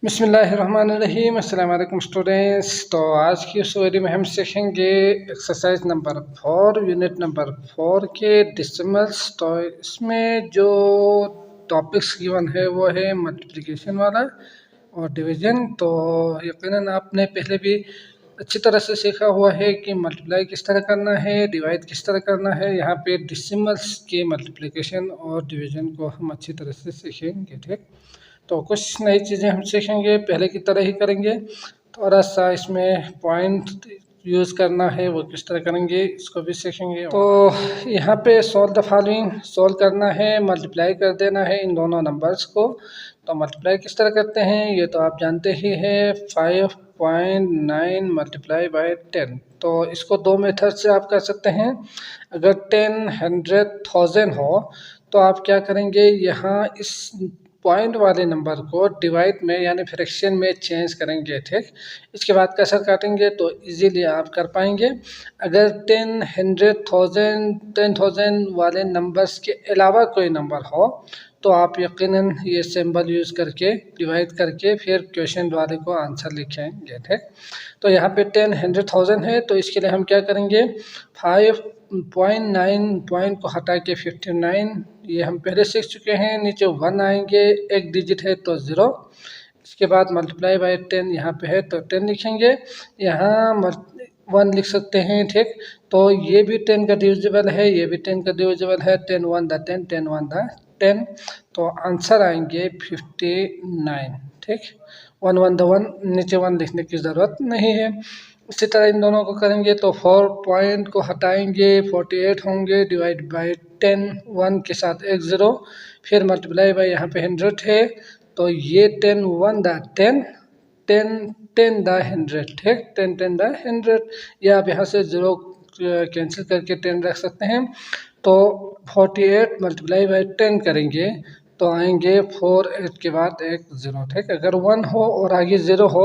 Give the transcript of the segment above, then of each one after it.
बिस्मिल्लाहिर्रहमानिर्रहीम। अस्सलाम वालेकुम स्टूडेंट्स। तो आज की इस वीडियो में हम सीखेंगे एक्सरसाइज नंबर 4 यूनिट नंबर 4 के डिसिमल्स। तो इसमें जो टॉपिक्स गिवन है वो है मल्टीप्लिकेशन वाला और डिवीजन। तो यकीनन आपने पहले भी अच्छी तरह से सीखा हुआ है कि मल्टीप्लाई किस तरह करना है, डिवाइड किस तरह करना है। यहाँ पे डिसिमल्स के मल्टीप्लिकेशन और डिवीजन को हम अच्छी तरह से सीखेंगे। ठीक, तो कुछ नई चीज़ें हम सीखेंगे, पहले की तरह ही करेंगे। थोड़ा सा इसमें पॉइंट यूज़ करना है वो किस तरह करेंगे इसको भी सीखेंगे। तो यहाँ पे सॉल्व द फॉलोइंग सॉल्व करना है, मल्टीप्लाई कर देना है इन दोनों नंबर्स को। तो मल्टीप्लाई किस तरह करते हैं ये तो आप जानते ही हैं, 5.9 मल्टीप्लाई बाय 10। तो इसको दो मेथड से आप कर सकते हैं। अगर 10, 100, 1000 हो तो आप क्या करेंगे, यहाँ इस पॉइंट वाले नंबर को डिवाइड में यानी फ्रैक्शन में चेंज करेंगे। ठीक, इसके बाद कैसे काटेंगे तो इजीली आप कर पाएंगे। अगर 10, 100, 1000, 10,000 वाले नंबर्स के अलावा कोई नंबर हो तो आप यकीनन ये सिंबल यूज़ करके डिवाइड करके फिर क्वेश्चन वाले को आंसर लिखेंगे। ठीक, तो यहाँ पे 10, 100, 1000 है तो इसके लिए हम क्या करेंगे, 5.9 पॉइंट को हटा के 59, ये हम पहले सीख चुके हैं। नीचे 1 आएंगे, एक डिजिट है तो 0। इसके बाद मल्टीप्लाई बाय 10 यहाँ पे है तो 10 लिखेंगे, यहाँ 1 लिख सकते हैं। ठीक, तो ये भी 10 का डिविजिबल है, ये भी 10 का डिविजिबल है। 10 1 द 10, 10 1 द 10, तो आंसर आएंगे 59। ठीक, 1 1 द 1, नीचे 1 लिखने की ज़रूरत नहीं है। इसी तरह इन दोनों को करेंगे तो 4 पॉइंट को हटाएंगे, 48 होंगे, डिवाइड बाय 10, 1 के साथ एक 0, फिर मल्टीप्लाई बाय यहाँ पे 100 है तो ये 10 1 द 10, 10 10 द 100। ठीक, 10 10 द 100, या आप यहाँ से 0 कैंसिल करके 10 रख सकते हैं। तो 48 मल्टीप्लाई बाय 10 करेंगे तो आएंगे 4 8 के बाद एक 0। ठीक, अगर 1 हो और आगे 0 हो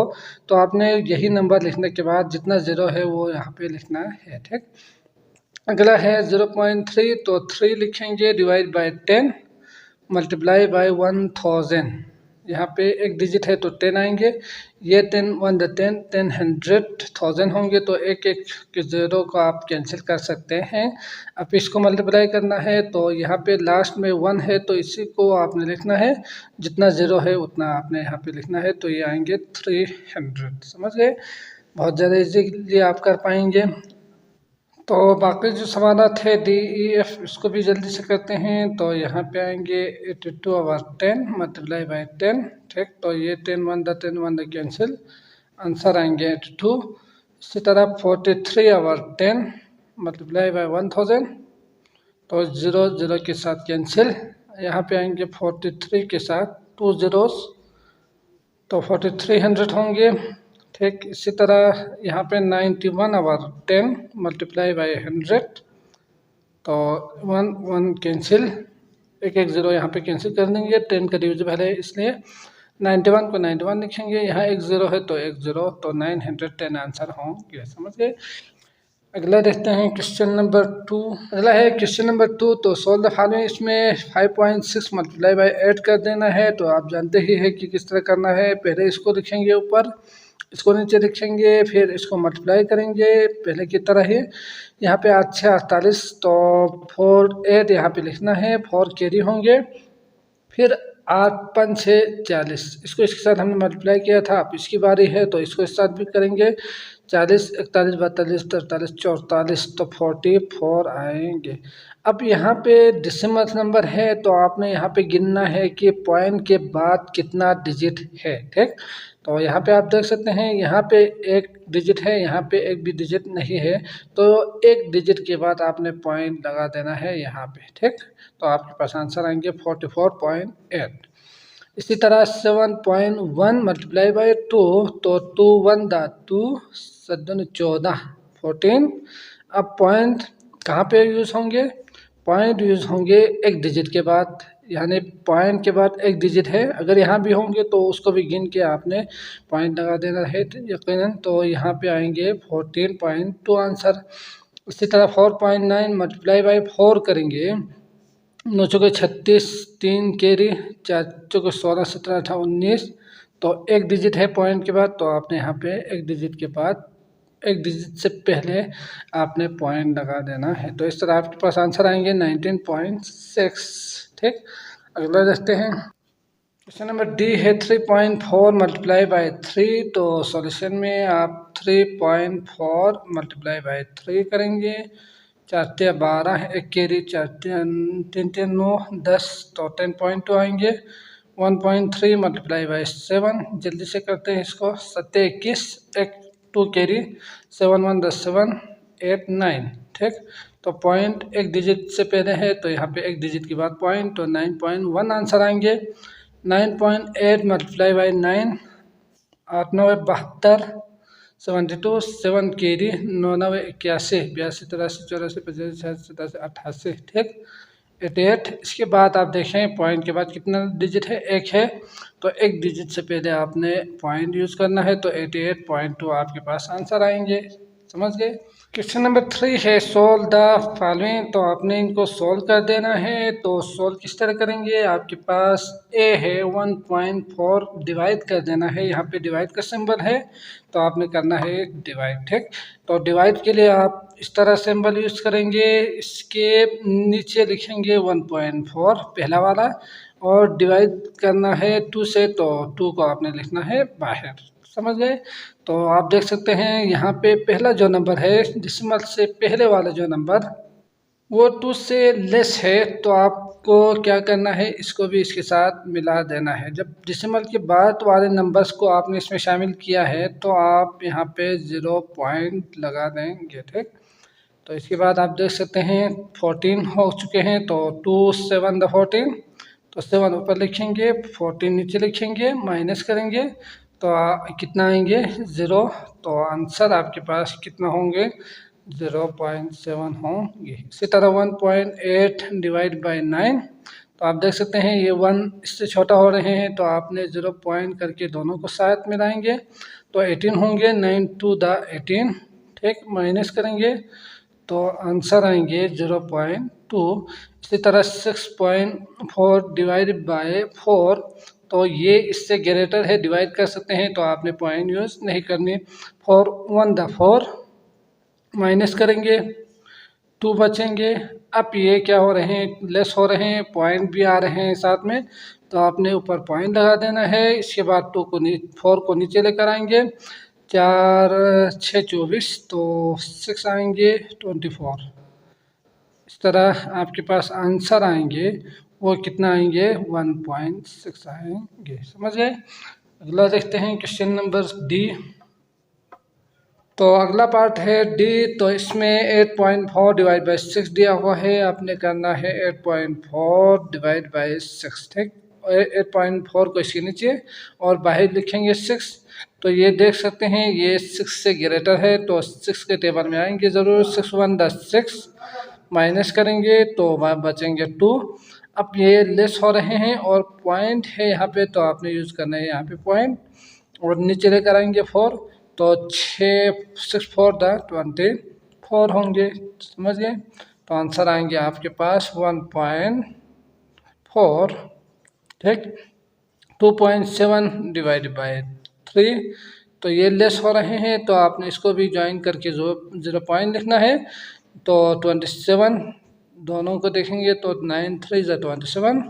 तो आपने यही नंबर लिखने के बाद जितना 0 है वो यहाँ पे लिखना है। ठीक, अगला है 0.3, तो 3 लिखेंगे, डिवाइड बाय 10 मल्टीप्लाई बाय 1000। यहाँ पे एक डिजिट है तो 10 आएंगे, ये 10 1 द 10, 10 100 1000 होंगे तो एक एक के 0 को आप कैंसिल कर सकते हैं। अब इसको मल्टीप्लाई करना है तो यहाँ पे लास्ट में 1 है तो इसी को आपने लिखना है, जितना 0 है उतना आपने यहाँ पे लिखना है। तो ये आएंगे 300। समझ गए, बहुत ज़्यादा इजीली आप कर पाएंगे। तो बाकी जो सवाल थे DEF इसको भी जल्दी से करते हैं। तो यहाँ पे आएंगे 82 ओवर 10 मल्टीप्लाई बाय 10। ठीक, तो ये 10 1 द 10, 1 द कैंसिल, आंसर आएंगे 82। इसी तरह 43 ओवर 10 मल्टीप्लाई बाय 1000, तो 0 0 के साथ कैंसिल, यहाँ पे आएंगे 43 के साथ 2 zeros, तो 4300 होंगे। ठीक, इसी तरह यहाँ पे 91 ओवर 10 मल्टीप्लाई बाय 100, तो 1 1 कैंसिल, एक एक 0 यहाँ पे कैंसिल कर देंगे, 10 का डिविजिबल है इसलिए 91 को 91 लिखेंगे, यहाँ एक 0 है तो एक 0, तो 910 आंसर होंगे। समझ गए। अगला देखते हैं क्वेश्चन नंबर 2। अगला है क्वेश्चन नंबर 2, तो सोल्व द फॉलोइंग। इसमें 5.6 मल्टीप्लाई बाय 8 कर देना है। तो आप जानते ही है कि किस तरह करना है, पहले इसको लिखेंगे ऊपर, इसको नीचे लिखेंगे, फिर इसको मल्टीप्लाई करेंगे पहले की तरह ही। यहाँ पे 8 6 48, तो 4 8 यहाँ पे लिखना है, 4 कैरी होंगे, फिर 8 5 6 40, इसको इसके साथ हमने मल्टीप्लाई किया था, अब इसकी बारी है तो इसको इस साथ भी करेंगे। 40 41 42 43 44, तो 44 आएंगे। अब यहाँ पे डेसिमल नंबर है तो आपने यहाँ पे गिनना है कि पॉइंट के बाद कितना डिजिट है। ठीक, तो यहाँ पे आप देख सकते हैं, यहाँ पे एक डिजिट है, यहाँ पे एक भी डिजिट नहीं है, तो एक डिजिट के बाद आपने पॉइंट लगा देना है यहाँ पे। ठीक, तो आपके पास आंसर आएंगे 44.8। इसी तरह 7.1 मल्टीप्लाई बाय 2, तो 2 1 द 2 7 14 14। अब पॉइंट कहाँ पे यूज़ होंगे, पॉइंट यूज़ होंगे एक डिजिट के बाद, यानी पॉइंट के बाद एक डिजिट है, अगर यहाँ भी होंगे तो उसको भी गिन के आपने पॉइंट लगा देना है यकीनन। तो यहाँ पे आएंगे 14.2 आंसर। इसी तरह 4.9 मल्टीप्लाई बाय 4 करेंगे, 9 चौके 36, 3 कैरी, 4 चौके 16 17 18 19, तो एक डिजिट है पॉइंट के बाद, तो आपने यहाँ पे एक डिजिट के बाद एक डिजिट से पहले आपने पॉइंट लगा देना है। तो इस तरह आपके पास आंसर आएंगे 19.6। ठीक, अगला देखते हैं। क्वेश्चन नंबर डी है 3.4 मल्टीप्लाई बाई 3। तो सॉल्यूशन में आप 3.4 मल्टीप्लाई बाई 3 करेंगे। 4 × 12 है, एक कैरी, 4 3 3 9 10, तो 10.2 आएंगे। 1.3 मल्टीप्लाई बाई 7, जल्दी से करते हैं इसको। 7 21, एक 2 कैरी, 7 1 10 7 8 9। ठीक, तो पॉइंट एक डिजिट से पहले है, तो यहाँ पे एक डिजिट के बाद पॉइंट, तो 9.1 आंसर आएंगे। 9.8 मल्टीप्लाई बाई 9, 8 9 72, 72, 7 कैरी, 9 9 81, 82 83 84 85 86 87 88। ठीक, 88। इसके बाद आप देखें पॉइंट के बाद कितना डिजिट है, एक है, तो एक डिजिट से पहले आपने पॉइंट यूज़ करना है, तो 88.2 आपके पास आंसर आएंगे। समझ गए। क्वेश्चन नंबर 3 है सोल्व द फॉलोइंग। तो आपने इनको सोल्व कर देना है। तो सोल्व किस तरह करेंगे, आपके पास ए है 1.4 डिवाइड कर देना है, यहाँ पे डिवाइड का सिंबल है, तो आपने करना है डिवाइड। ठीक, तो डिवाइड के लिए आप इस तरह सिंबल यूज़ करेंगे, इसके नीचे लिखेंगे 1.4 पहला वाला, और डिवाइड करना है 2 से, तो 2 को आपने लिखना है बाहर। समझ गए। तो आप देख सकते हैं यहाँ पे पहला जो नंबर है, डिसिमल से पहले वाला जो नंबर, वो 2 से लेस है, तो आपको क्या करना है, इसको भी इसके साथ मिला देना है। जब डिसिमल के बाद वाले नंबर्स को आपने इसमें शामिल किया है, तो आप यहाँ पे 0 पॉइंट लगा देंगे। ठीक, तो इसके बाद आप देख सकते हैं 14 हो चुके हैं, तो 2 7 14, तो 7 ऊपर लिखेंगे, 14 नीचे लिखेंगे, माइनस करेंगे, तो कितना आएंगे 0। तो आंसर आपके पास कितना होंगे, 0.7 होंगे। इसी तरह 1.8 डिवाइड बाई 9, तो आप देख सकते हैं ये 1 इससे छोटा हो रहे हैं, तो आपने 0 पॉइंट करके दोनों को साथ मिलाएंगे, तो 18 होंगे। 9 2 द 18। ठीक, माइनस करेंगे, तो आंसर आएंगे 0.2। इसी तरह 6.4 डिवाइड बाय 4, तो ये इससे ग्रेटर है, डिवाइड कर सकते हैं, तो आपने पॉइंट यूज़ नहीं करनी। 4 1 द 4, माइनस करेंगे, 2 बचेंगे। अब ये क्या हो रहे हैं, लेस हो रहे हैं, पॉइंट भी आ रहे हैं साथ में, तो आपने ऊपर पॉइंट लगा देना है। इसके बाद 4 को नीचे लेकर आएंगे, 4 6 24, तो 6 आएंगे 24। इस तरह आपके पास आंसर आएंगे, वो कितना आएंगे 1.6 आएंगे। समझ गए। अगला देखते हैं क्वेश्चन नंबर डी। तो अगला पार्ट है डी। तो इसमें 8.4 डिवाइड बाई 6 दिया हुआ है, आपने करना है 8.4 डिवाइड बाई 6। ठीक, 8.4 को इसके नीचे और बाहर लिखेंगे 6। तो ये देख सकते हैं ये 6 से ग्रेटर है, तो 6 के टेबल में आएंगे ज़रूर। 6 1 द 6, माइनस करेंगे, तो बचेंगे 2। अब ये लेस हो रहे हैं और पॉइंट है यहाँ पे, तो आपने यूज़ करना है यहाँ पे पॉइंट, और नीचे लेकर आएंगे 4, तो 6 4 द 24 होंगे। समझ गए। तो आंसर आएंगे आपके पास 1.4। ठीक, 2.7 डिवाइड बाई 3, तो ये लेस हो रहे हैं, तो आपने इसको भी ज्वाइन करके 0 पॉइंट लिखना है। तो 27 दोनों को देखेंगे, तो 9 3 ज़ 27।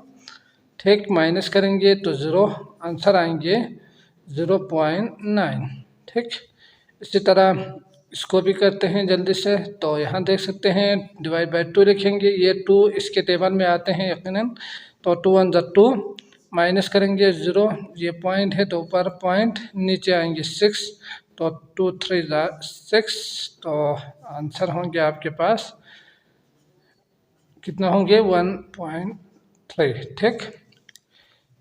ठीक, माइनस करेंगे, तो 0, आंसर आएंगे 0.9। ठीक, इसी तरह इसको भी करते हैं जल्दी से। तो यहाँ देख सकते हैं डिवाइड बाई 2 लिखेंगे, ये 2 इसके टेबल में आते हैं यकीनन, तो 2 1 ज़ 2, माइनस करेंगे 0, ये पॉइंट है, तो ऊपर पॉइंट, नीचे आएंगे 6, तो 2 3 ज़ 6, तो आंसर होंगे आपके पास कितना होंगे 1.3। ठीक,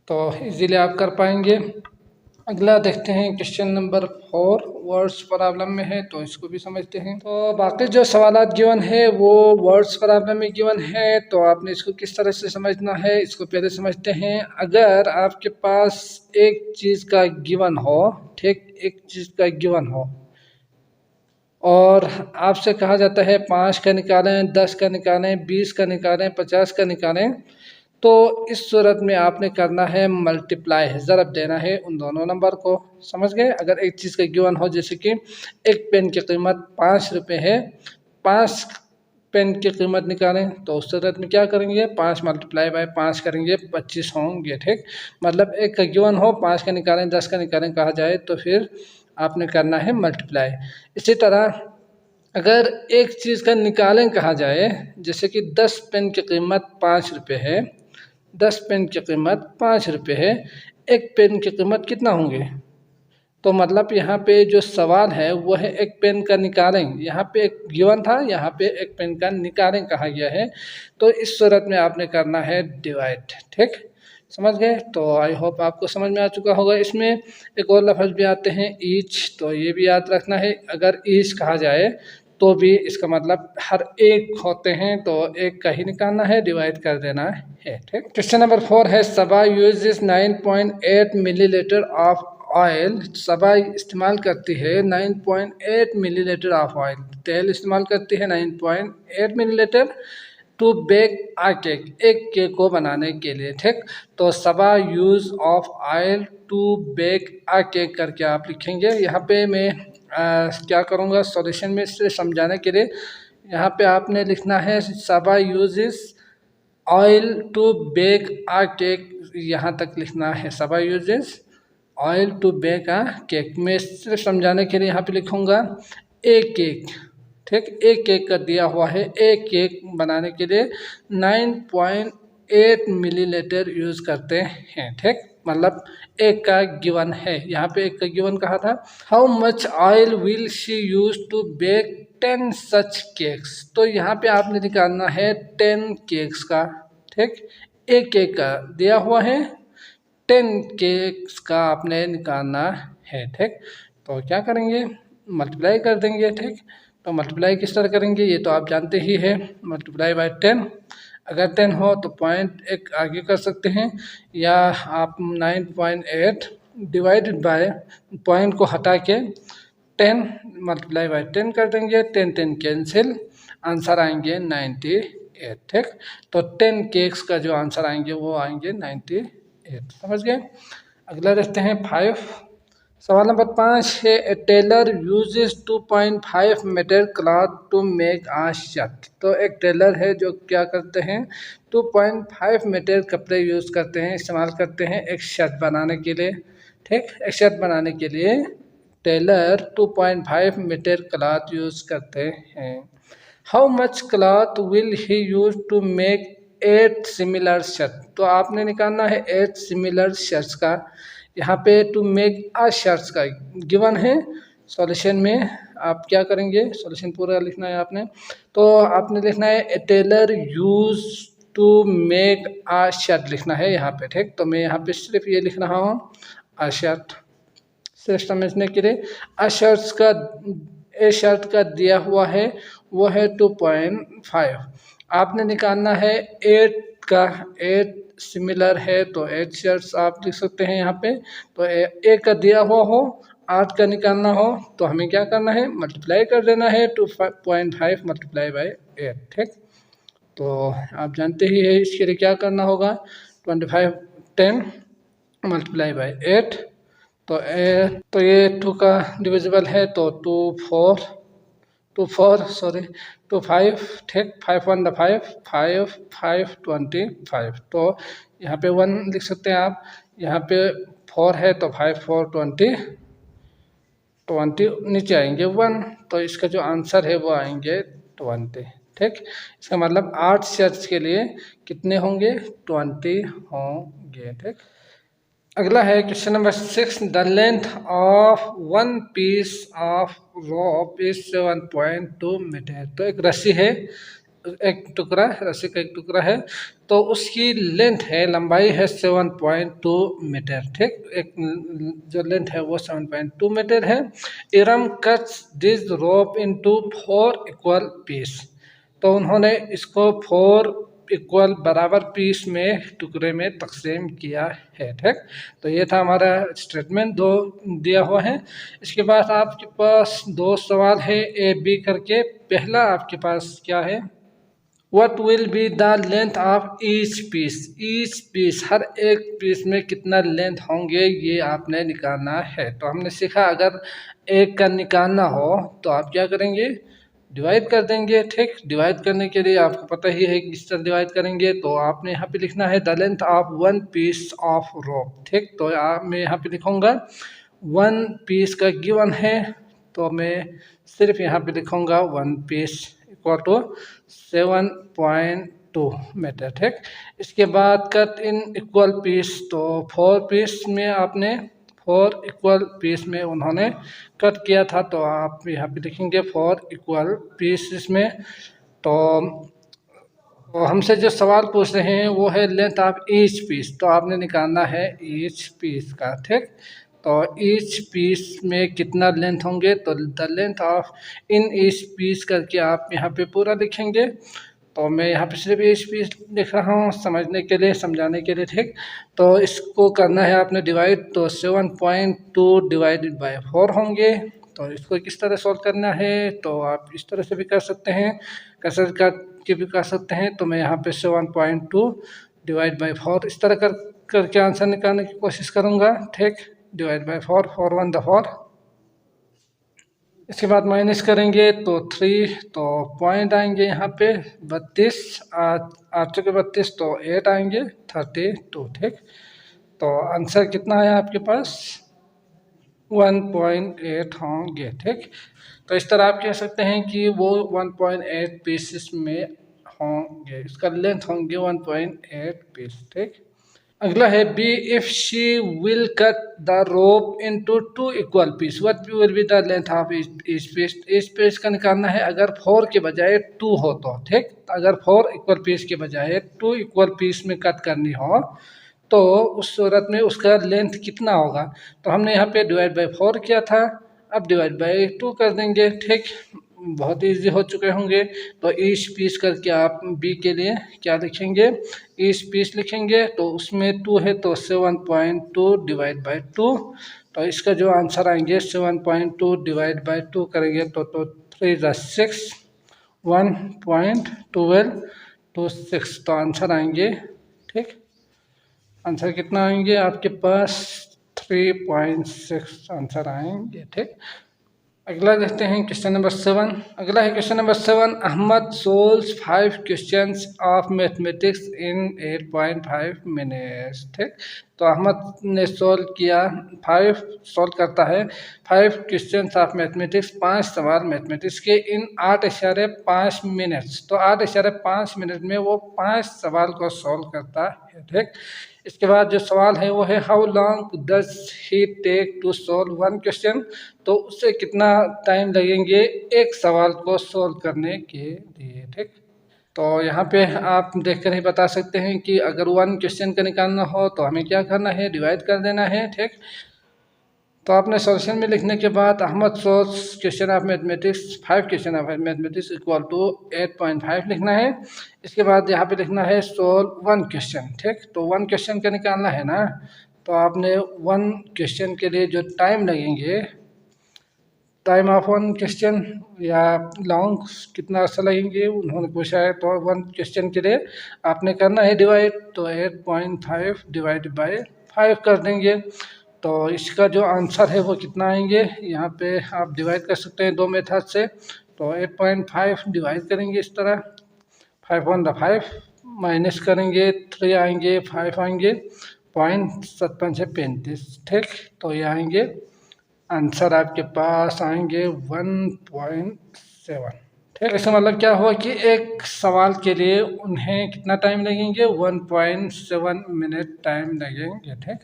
तो इजीली आप कर पाएंगे। अगला देखते हैं क्वेश्चन नंबर 4, वर्ड्स प्रॉब्लम में है, तो इसको भी समझते हैं। तो बाकी जो सवालात गिवन है वो वर्ड्स प्रॉब्लम में गिवन है, तो आपने इसको किस तरह से समझना है, इसको पहले समझते हैं। अगर आपके पास एक चीज़ का गिवन हो, ठीक, एक चीज़ का गिवन हो, और आपसे कहा जाता है 5 का निकालें, 10 का निकालें, 20 का निकालें, 50 का निकालें, तो इस सूरत में आपने करना है मल्टीप्लाई है, ज़रब देना है उन दोनों नंबर को। समझ गए? अगर एक चीज़ का गिवन हो, जैसे कि एक पेन की कीमत 5 रुपये है, 5 पेन की कीमत निकालें, तो उस सूरत में क्या करेंगे, 5 मल्टीप्लाई बाय 5 करेंगे, 25 होंगे। ठीक, मतलब एक का गिवन हो, 5 का निकालें, 10 का निकालें कहा जाए, तो फिर आपने करना है मल्टीप्लाई। इसी तरह अगर एक चीज़ का निकालें कहा जाए, जैसे कि 10 पेन की कीमत 5 रुपये है, 10 पेन की कीमत 5 रुपये है, एक पेन की कीमत कितना होंगे, तो मतलब यहाँ पे जो सवाल है वो है एक पेन का निकालें। यहाँ पे एक गिवन था, यहाँ पे एक पेन का निकालें कहा गया है, तो इस सूरत में आपने करना है डिवाइड। ठीक, समझ गए? तो आई होप आपको समझ में आ चुका होगा। इसमें एक और लफ्ज़ भी आते हैं ईच, तो ये भी याद रखना है। अगर ईच कहा जाए तो भी इसका मतलब हर एक होते हैं, तो एक का ही निकालना है, डिवाइड कर देना है। ठीक, क्वेश्चन नंबर 4 है Saba uses 9.8 millilitre of oil. सबा इस्तेमाल करती है 9.8 मिलीलीटर ऑफ ऑयल, तेल इस्तेमाल करती है 9.8 millilitre to bake a cake, एक केक को बनाने के लिए। ठीक, तो Saba use of oil to bake a cake करके आप लिखेंगे। यहाँ पे मैं क्या करूँगा, सॉल्यूशन में से समझाने के लिए यहाँ पे आपने लिखना है Saba uses oil to bake a cake, यहाँ तक लिखना है Saba uses oil to bake a cake. मैं सिर्फ समझाने के लिए यहाँ पे लिखूँगा एक केक। ठीक, एक केक का दिया हुआ है, एक केक बनाने के लिए 9.8 मिलीलीटर यूज़ करते हैं। ठीक, मतलब एक का गिवन है, यहाँ पे एक का गिवन कहा था, how much oil will she use to bake 10 such cakes. तो यहाँ पे आपने निकालना है 10 केक्स का। ठीक, एक केक का दिया हुआ है, 10 केक्स का आपने निकालना है। ठीक, तो क्या करेंगे, मल्टीप्लाई कर देंगे। ठीक, तो मल्टीप्लाई किस तरह करेंगे ये तो आप जानते ही है, मल्टीप्लाई बाय 10। अगर 10 हो तो पॉइंट एक आगे कर सकते हैं, या आप 9.8 डिवाइडेड बाय पॉइंट को हटा के 10 मल्टीप्लाई बाय 10 कर देंगे, 10 10 कैंसिल, आंसर आएंगे 98। ठीक, तो 10 केक्स का जो आंसर आएंगे वो आएंगे 98। समझ गए? अगला देखते हैं 5। सवाल नंबर 5 है a tailor uses 2.5 metre cloth to make a shirt. तो एक टेलर है जो क्या करते हैं, 2.5 मीटर कपड़े यूज़ करते हैं, इस्तेमाल करते हैं एक शर्ट बनाने के लिए। ठीक, एक शर्ट बनाने के लिए टेलर 2.5 मीटर क्लॉथ यूज़ करते हैं। How much cloth will he use to make 8 similar shirt. तो आपने निकालना है 8 सिमिलर शर्ट्स का। यहाँ पे टू मेक आ शर्ट्स का गिवन है। सॉल्यूशन में आप क्या करेंगे, सॉल्यूशन पूरा लिखना है आपने, तो आपने लिखना है a tailor use to make a shirt लिखना है यहाँ पे। ठीक, तो मैं यहाँ पे सिर्फ ये लिख रहा हूँ आ शर्ट, सिर्फ समझने के लिए। आ शर्ट्स का, ए शर्ट का दिया हुआ है वो है 2.5, आपने निकालना है 8 का, 8 सिमिलर है तो 8 शर्ट्स आप लिख सकते हैं यहाँ पे। तो ए का दिया हुआ हो, 8 का निकालना हो, तो हमें क्या करना है, मल्टीप्लाई कर देना है 2.5 मल्टीप्लाई बाय 8। ठीक, तो आप जानते ही है इसके लिए क्या करना होगा, 25 10 मल्टीप्लाई बाय 8, तो ये 2 का डिविजिबल है, तो 2 5। ठीक, 5 1 5 5 5 25, तो यहाँ पे 1 लिख सकते हैं आप, यहाँ पे 4 है तो 5 4 20 नीचे आएंगे 1, तो इसका जो आंसर है वो आएंगे 20। ठीक, इसका मतलब 8 शर्ट्स के लिए कितने होंगे, 20 होंगे। ठीक, अगला है question number 6, the length of one piece of rope is 7.2 meter. तो एक रस्सी है, एक टुकड़ा, रस्सी का एक टुकड़ा है, तो उसकी लेंथ है, लंबाई है 7.2 मीटर। ठीक, एक जो लेंथ है वो 7.2 मीटर है। Iram cuts this rope into 4 equal piece. तो उन्होंने इसको 4 इक्वल बराबर पीस में, टुकड़े में तकसीम किया है। ठीक, तो ये था हमारा स्टेटमेंट, 2 दिया हुआ है। इसके बाद आपके पास 2 सवाल है ए बी करके। पहला आपके पास क्या है, what will be the length of each piece, हर एक पीस में कितना लेंथ होंगे ये आपने निकालना है। तो हमने सीखा अगर एक का निकालना हो तो आप क्या करेंगे, डिवाइड कर देंगे। ठीक, डिवाइड करने के लिए आपको पता ही है कि किस तरह डिवाइड करेंगे। तो आपने यहाँ पे लिखना है the length of one piece of rope. ठीक, तो मैं यहाँ पे लिखूंगा वन पीस का गिवन है, तो मैं सिर्फ यहाँ पे लिखूंगा one piece equal to 7.2 meter. ठीक, इसके बाद कट इन इक्वल पीस, तो 4 पीस में आपने 4 इक्वल पीस में उन्होंने कट किया था, तो आप यहाँ पे लिखेंगे 4 इक्वल पीस में। तो हमसे जो सवाल पूछ रहे हैं वो है लेंथ ऑफ ईच पीस, तो आपने निकालना है ईच पीस का। ठीक, तो ईच पीस में कितना लेंथ होंगे, तो the length of in each piece करके आप यहाँ पे पूरा लिखेंगे। तो मैं यहाँ पे सिर्फ ईच पीस लिख रहा हूँ समझने के लिए, समझाने के लिए। ठीक, तो इसको करना है आपने डिवाइड, तो 7.2 डिवाइडेड बाय 4 होंगे। तो इसको किस तरह सॉल्व करना है, तो आप इस तरह से भी कर सकते हैं, कसरत करके भी कर सकते हैं। तो मैं यहाँ पे 7.2 डिवाइड बाय 4 इस तरह करके आंसर निकालने की कोशिश करूँगा। ठीक, डिवाइड बाय 4, 4 1 द 4, इसके बाद माइनस करेंगे तो 3, तो पॉइंट आएंगे यहाँ पे 32, 8 के 32, तो 8 आएंगे 32। ठीक, तो आंसर कितना है आपके पास 1.8 होंगे। ठीक, तो इस तरह आप कह सकते हैं कि वो 1.8 पीसेस में होंगे, इसका लेंथ होंगे 1.8 पीस। ठीक, अगला है B if she will cut the rope into 2 equal piece, what will be the length of each piece. Each piece का निकालना है अगर 4 के बजाय 2 हो तो। ठीक, अगर 4 इक्वल पीस के बजाय 2 इक्वल पीस में कट करनी हो तो उस सूरत में उसका लेंथ कितना होगा। तो हमने यहाँ पे डिवाइड बाय 4 किया था, अब डिवाइड बाय 2 कर देंगे। ठीक, बहुत इजी हो चुके होंगे। तो ईच पीस करके आप बी के लिए क्या लिखेंगे, ईच पीस लिखेंगे, तो उसमें 2 है तो 7.2 डिवाइड बाय 2। तो इसका जो आंसर आएंगे 7.2 डिवाइड बाय 2 करेंगे तो 3 × 6, 1.1226, तो आंसर आएंगे। ठीक, आंसर कितना आएंगे आपके पास 3.6 आंसर आएंगे। ठीक, अगला देखते हैं क्वेश्चन नंबर 7। अगला है question number 7, Ahmad solves 5 questions of mathematics in 8.5 minutes. ठीक, तो अहमद ने सोल्व किया, 5 सोल्व करता है 5 क्वेश्चंस ऑफ मैथमेटिक्स, 5 सवाल मैथमेटिक्स के इन 8.5 मिनट्स। तो 8.5 मिनट में वो 5 सवाल को सोल्व करता है। ठीक, इसके बाद जो सवाल है वो है how long does he take to solve one question, तो उससे कितना टाइम लगेंगे एक सवाल को सोल्व करने के लिए। ठीक, तो यहाँ पे आप देखकर ही बता सकते हैं कि अगर वन क्वेश्चन का निकालना हो तो हमें क्या करना है, डिवाइड कर देना है। ठीक, तो आपने सॉल्यूशन में लिखने के बाद Ahmad solves question of mathematics 5 question of mathematics equal to 8.5 लिखना है। इसके बाद यहाँ पे लिखना है सोल्व वन क्वेश्चन। ठीक, तो वन क्वेश्चन का निकालना है ना, तो आपने वन क्वेश्चन के लिए जो टाइम लगेंगे, टाइम ऑफ वन क्वेश्चन या लॉन्ग कितना अर्सा लगेंगे उन्होंने पूछा है, तो वन क्वेश्चन के लिए आपने करना है डिवाइड, तो 8.5 डिवाइड बाय 5 कर देंगे। तो इसका जो आंसर है वो कितना आएंगे, यहाँ पे आप डिवाइड कर सकते हैं 2 मेथड से। तो 8.5 डिवाइड करेंगे इस तरह, 5 1 5, माइनस करेंगे 3 आएंगे, 5 आएंगे, 0.57 से 35। ठीक, तो ये आएंगे आंसर आपके पास आएंगे 1.7। ठीक, इसका मतलब क्या हुआ कि एक सवाल के लिए उन्हें कितना टाइम लगेंगे, 1.7 मिनट टाइम लगेंगे। ठीक,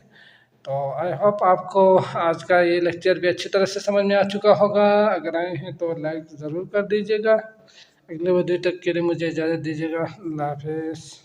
तो आई होप आपको आज का ये लेक्चर भी अच्छी तरह से समझ में आ चुका होगा। अगर आए हैं तो लाइक ज़रूर कर दीजिएगा। अगले वीडियो तक के लिए मुझे इजाज़त दीजिएगा। अल्लाह हाफिज़।